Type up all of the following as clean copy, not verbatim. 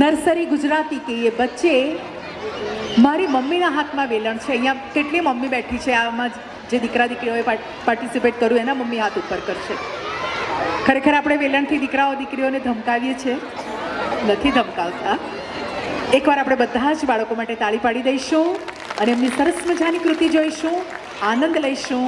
Nursery Gujarati કે એ બચ્ચે મારી મમ્મીના હાથમાં વેલણ છે. અહીંયા કેટલી મમ્મી બેઠી છે, આમાં જે દીકરા દીકરીઓએ પાર્ટિસિપેટ કર્યું એના મમ્મી હાથ ઉપર કરશે. ખરેખર આપણે વેલણથી દીકરાઓ દીકરીઓને ધમકાવીએ છીએ, નથી ધમકાવતા. એકવાર આપણે બધા જ બાળકો માટે તાળી પાડી દઈશું અને એમની સરસ મજાની કૃતિ જોઈશું, આનંદ લઈશું.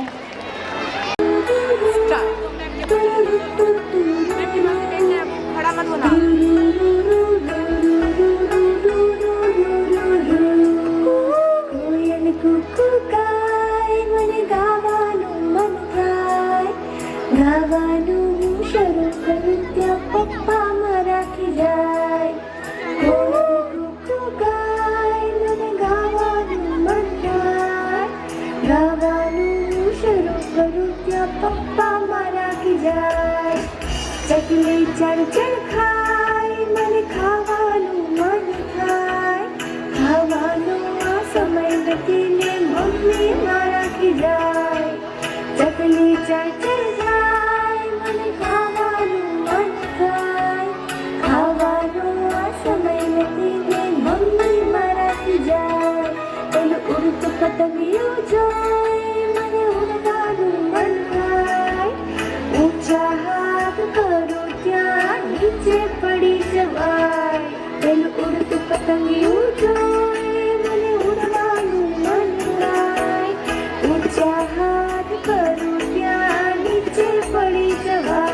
પપ્પા મારાથી જાય ગાવાનું મન થાય, ગાવાનું શરૂ કરું ત્યાં પપ્પા મારાથી જાય. ચકલી ચણચણ ખાય મને ખાવાનું મન થાય, ખાવાનું આ સમય નથી ને મમ્મી મારાથી જાય. ચકલી ચણચણ ખાય મને ખાવાનું મન થાય, ખાવાનું આ સમય નથી ને મમ્મી મારાથી જાય. પેલું ઉડતું પતંગિયું જોઈ મને ઉડવાનું મન થાય, ઊંચા હાથ કરું ત્યાં નીચે પડી જવાય. પેલું ઉડતું પતંગિયું જોઈ મને ઉડવાનું મન થાય, ઊંચા હાથ કરું ત્યાં નીચે પડી જવાય.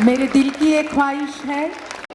मेरे दिल की एक ख्वाहिश है